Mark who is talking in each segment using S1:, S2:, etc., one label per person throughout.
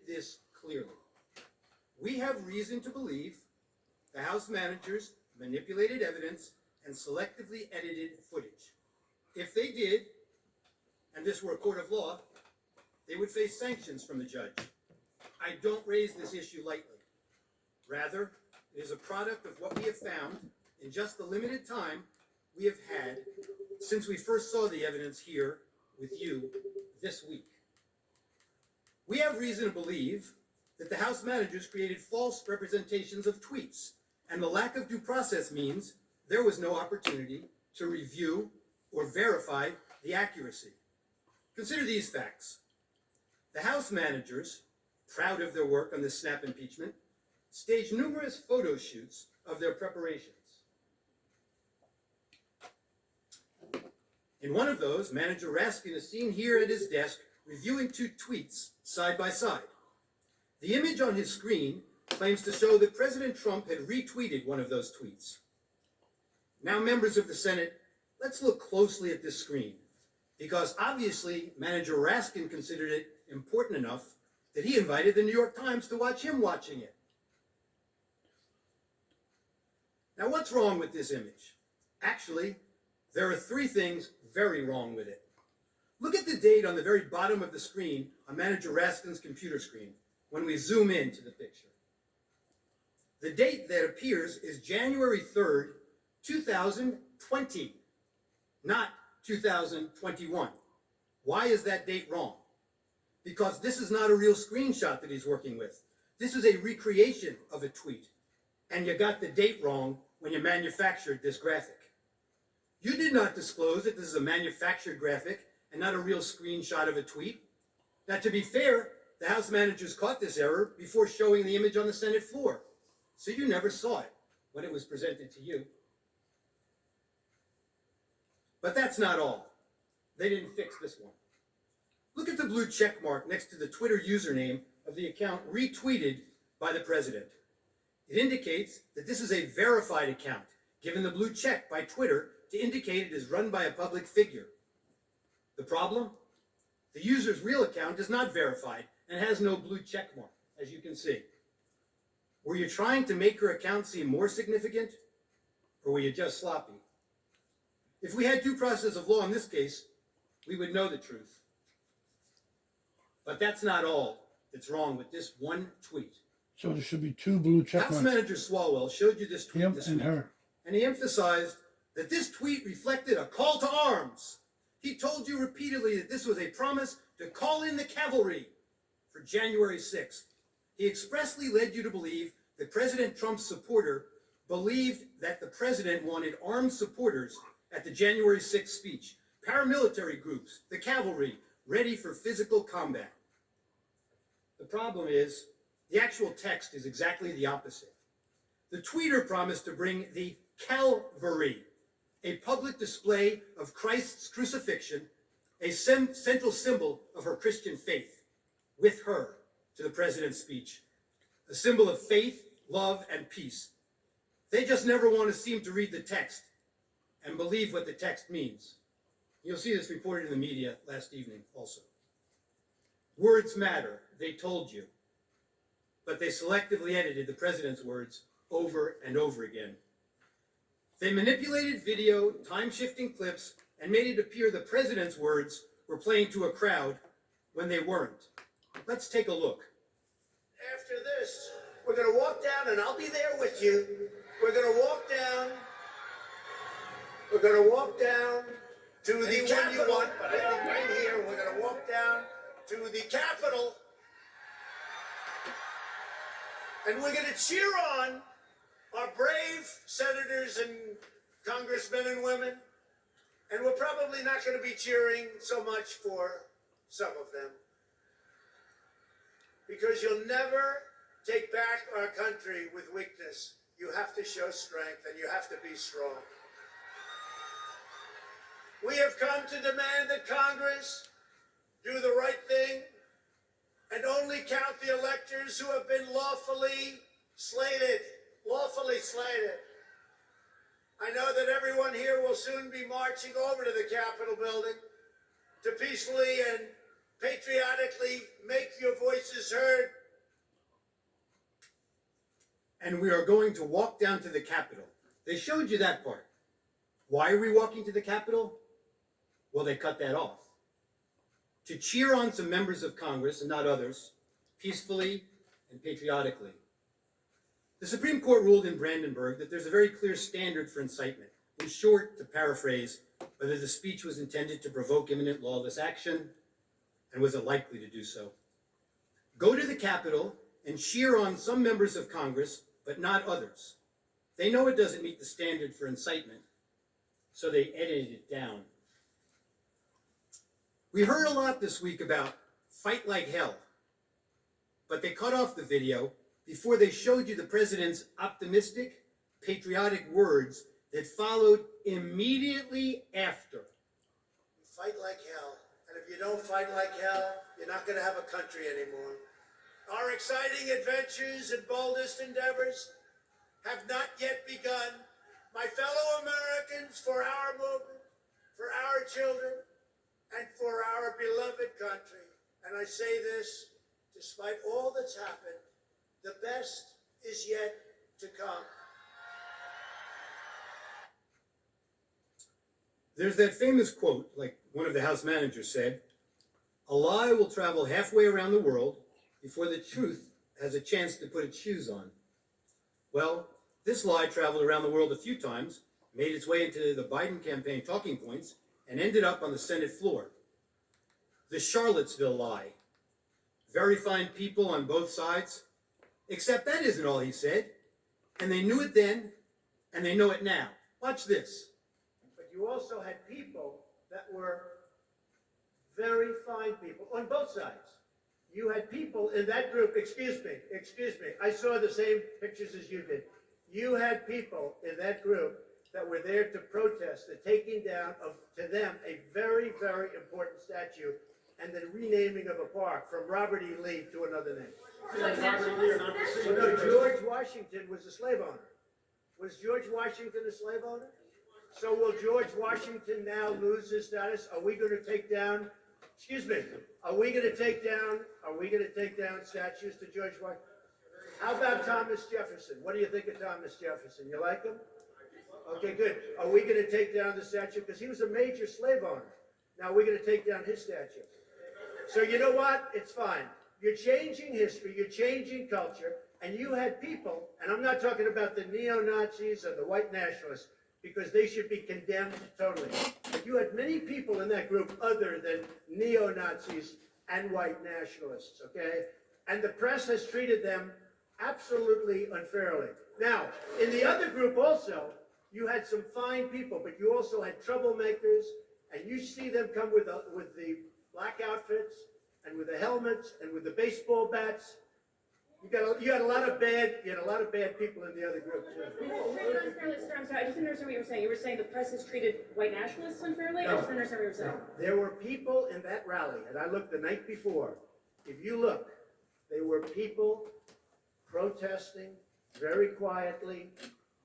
S1: this clearly. We have reason to believe the House managers manipulated evidence and selectively edited footage. If they did, and this were a court of law, they would face sanctions from the judge. I don't raise this issue lightly. Rather, it is a product of what we have found in just the limited time we have had since we first saw the evidence here with you this week. We have reason to believe that the House managers created false representations of tweets, and the lack of due process means there was no opportunity to review or verify the accuracy. Consider these facts. The House managers, proud of their work on the snap impeachment, staged numerous photo shoots of their preparations. In one of those, Manager Raskin is seen here at his desk reviewing two tweets side by side. The image on his screen claims to show that President Trump had retweeted one of those tweets. Now, members of the Senate, let's look closely at this screen, because obviously Manager Raskin considered it important enough that he invited the New York Times to watch him watching it. Now, what's wrong with this image? Actually, there are three things very wrong with it. Look at the date on the very bottom of the screen on Manager Raskin's computer screen when we zoom into the picture. The date that appears is January 3rd, 2020, not 2021. Why is that date wrong? Because this is not a real screenshot that he's working with. This is a recreation of a tweet. And you got the date wrong when you manufactured this graphic. You did not disclose that this is a manufactured graphic and not a real screenshot of a tweet. Now, to be fair, the House managers caught this error before showing the image on the Senate floor. So you never saw it when it was presented to you. But that's not all. They didn't fix this one. Look at the blue check mark next to the Twitter username of the account retweeted by the president. It indicates that this is a verified account, given the blue check by Twitter to indicate it is run by a public figure. The problem? The user's real account is not verified and has no blue check mark, as you can see. Were you trying to make her account seem more significant, or were you just sloppy? If we had due process of law in this case, we would know the truth. But that's not all that's wrong with this one tweet.
S2: So there should be two blue check
S1: House
S2: marks.
S1: Manager Swalwell showed you this tweet
S2: Him
S1: this
S2: and
S1: week,
S2: her.
S1: and he emphasized that this tweet reflected a call to arms. He told you repeatedly that this was a promise to call in the cavalry for January 6th. He expressly led you to believe that President Trump's supporter believed that the president wanted armed supporters at the January 6th speech, paramilitary groups, the cavalry, ready for physical combat. The problem is, the actual text is exactly the opposite. The tweeter promised to bring the Calvary, a public display of Christ's crucifixion, a central symbol of her Christian faith, with her to the president's speech, a symbol of faith, love, and peace. They just never want to seem to read the text and believe what the text means. You'll see this reported in the media last evening also. Words matter, they told you, but they selectively edited the president's words over and over again. They manipulated video, time-shifting clips, and made it appear the president's words were playing to a crowd when they weren't. Let's take a look.
S3: After this, we're going to walk down, and I'll be there with you. We're going to walk down. We're going to walk down to the Capitol. But I think right here, we're going to walk down to the Capitol. And we're going to cheer on our brave senators and congressmen and women. And we're probably not going to be cheering so much for some of them. Because you'll never take back our country with weakness. You have to show strength, and you have to be strong. We have come to demand that Congress do the right thing and only count the electors who have been lawfully slated. Lawfully slated. I know that everyone here will soon be marching over to the Capitol building to peacefully and patriotically make your voices heard
S1: and we are going to walk down to the Capitol. They showed you that part. Why are we walking to the Capitol? Well, they cut that off. To cheer on some members of Congress and not others, peacefully and patriotically. The Supreme Court ruled in Brandenburg that there's a very clear standard for incitement. In short, to paraphrase, whether the speech was intended to provoke imminent lawless action, and was it likely to do so. Go to the Capitol and cheer on some members of Congress, but not others. They know it doesn't meet the standard for incitement, so they edited it down. We heard a lot this week about fight like hell, but they cut off the video before they showed you the president's optimistic, patriotic words that followed immediately after.
S3: Fight like hell. And if you don't fight like hell, you're not going to have a country anymore. Our exciting adventures and boldest endeavors have not yet begun. My fellow Americans, for our movement, for our children, and for our beloved country. And I say this, despite all that's happened, the best is yet to come.
S1: There's that famous quote, like one of the House managers said, a lie will travel halfway around the world before the truth has a chance to put its shoes on. Well, this lie traveled around the world a few times, made its way into the Biden campaign talking points, and ended up on the Senate floor. The Charlottesville lie. Very fine people on both sides, except that isn't all he said. And they knew it then, and they know it now. Watch this.
S3: But you also had people that were very fine people on both sides. You had people in that group, excuse me, I saw the same pictures as you did. You had people in that group that were there to protest the taking down of, to them, a very, very important statue and the renaming of a park from Robert E. Lee to another name. So no, George Washington was a slave owner. Was George Washington a slave owner? So will George Washington now lose his status? Are we going to take down, excuse me, are we going to take down statues to George Washington? How about Thomas Jefferson? What do you think of Thomas Jefferson? You like him? Okay, good. Are we going to take down the statue? Because he was a major slave owner. Now we're going to take down his statue. So you know what? It's fine. You're changing history, you're changing culture, and you had people, and I'm not talking about the neo-Nazis or the white nationalists, because they should be condemned totally. But you had many people in that group other than neo-Nazis and white nationalists, okay? And the press has treated them absolutely unfairly. Now, in the other group also, you had some fine people, but you also had troublemakers, and you see them come with the black outfits and with the helmets and with the baseball bats. You had a lot of bad people in the other group too.
S4: I'm sorry, I just didn't understand what you were saying. You were saying the press has treated white nationalists unfairly?
S3: No.
S4: I just didn't understand what you were saying.
S3: There were people in that rally, and I looked the night before. If you look, there were people protesting very quietly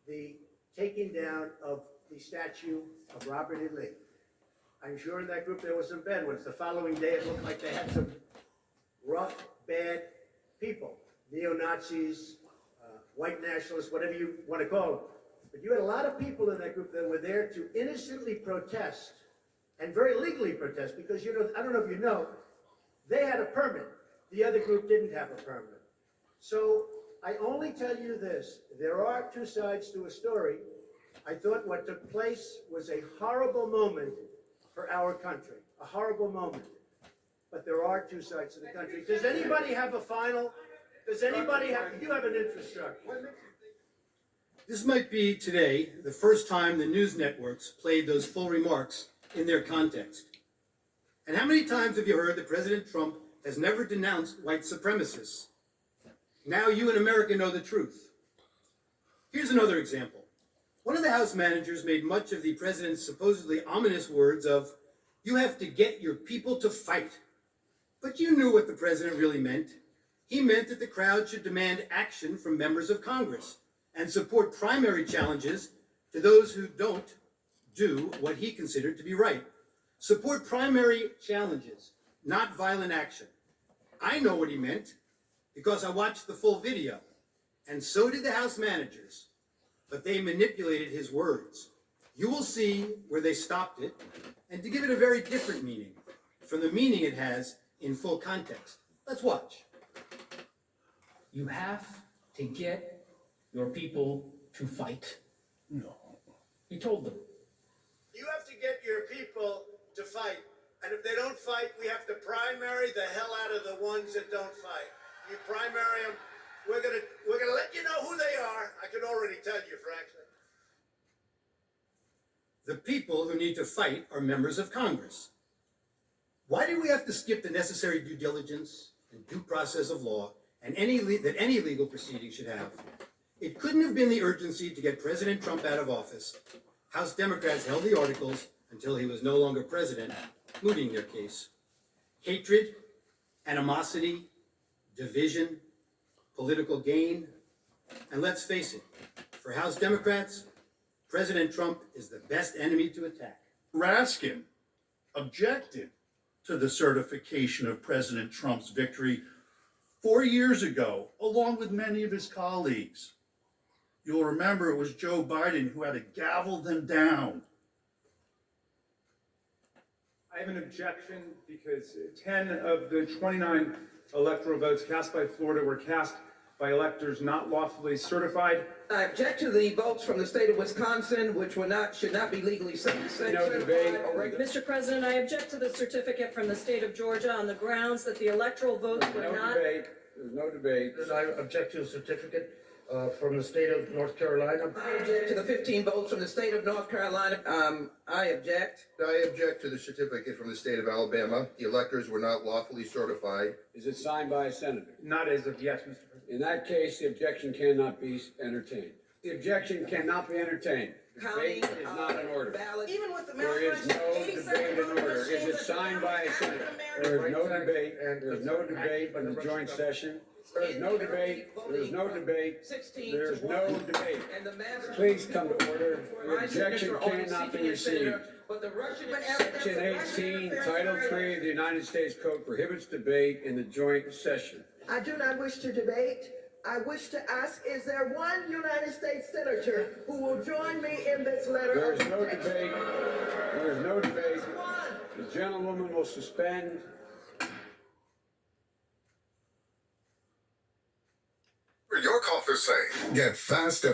S3: the taking down of the statue of Robert E. Lee. I'm sure in that group there were some bad ones. The following day it looked like they had some rough, bad people. Neo-Nazis, white nationalists, whatever you want to call them. But you had a lot of people in that group that were there to innocently protest and very legally protest because, you know, I don't know if you know, they had a permit. The other group didn't have a permit. So I only tell you this, there are two sides to a story. I thought what took place was a horrible moment for our country, a horrible moment. But there are two sides to the country. Does anybody have a final? Does anybody have, you have an infrastructure?
S1: This might be today the first time the news networks played those full remarks in their context. And how many times have you heard that President Trump has never denounced white supremacists? Now you in America know the truth. Here's another example. One of the House managers made much of the president's supposedly ominous words of, "You have to get your people to fight." But you knew what the president really meant. He meant that the crowd should demand action from members of Congress and support primary challenges to those who don't do what he considered to be right. Support primary challenges, not violent action. I know what he meant because I watched the full video. and so did the House managers, but they manipulated his words. You will see where they stopped it, and to give it a very different meaning from the meaning it has in full context. Let's watch.
S5: You have to get your people to fight.
S2: No.
S5: He told them.
S3: You have to get your people to fight. And if they don't fight, we have to primary the hell out of the ones that don't fight. You primary them. We're gonna let you know who they are. I can already tell you, frankly.
S1: The people who need to fight are members of Congress. Why did we have to skip the necessary due diligence and due process of law and any legal proceeding should have? It couldn't have been the urgency to get President Trump out of office. House Democrats held the articles until he was no longer president, mooting their case. Hatred, animosity, division, political gain, and let's face it, for House Democrats, President Trump is the best enemy to attack.
S6: Raskin objected to the certification of President Trump's victory 4 years ago, along with many of his colleagues. You'll remember it was Joe Biden who had to gavel them down.
S7: I have an objection because 10 of the 29 electoral votes cast by Florida were cast by electors not lawfully certified.
S8: I object to the votes from the state of Wisconsin, which should not be legally certified.
S9: No debate.
S10: Mr. President, I object to the certificate from the state of Georgia on the grounds that the electoral votes were
S9: No
S10: not.
S9: debate. There's no debate.
S11: I object to the certificate from the state of North Carolina.
S8: I object to the 15 votes from the state of North Carolina. I object.
S12: I object to the certificate from the state of Alabama. The electors were not lawfully certified.
S9: Is it signed by a senator?
S7: Not as of yet, Mr. President.
S9: In that case, the objection cannot be entertained. The objection cannot be entertained. Debate is not in order.
S8: Ballot. Even with the
S9: There is no debate in order. Is it signed by a senator? There is no debate. There is no debate in the joint session. There is no debate. There is no debate.
S8: 16
S9: There
S8: to
S9: is
S8: 1.
S9: no debate.
S8: And the matter.
S9: Please come to order. The
S8: My
S9: objection
S8: signature on
S9: cannot be
S8: seeking a
S9: received.
S8: senator, but the Russian
S9: Section 18, Title 3 of the United States Code prohibits debate in the joint session.
S13: I do not wish to debate. I wish to ask, is there one United States senator who will join me in this letter?
S9: There is no debate. There is no debate.
S13: One.
S9: The gentlewoman will suspend.
S12: For your call for say,
S14: Get fast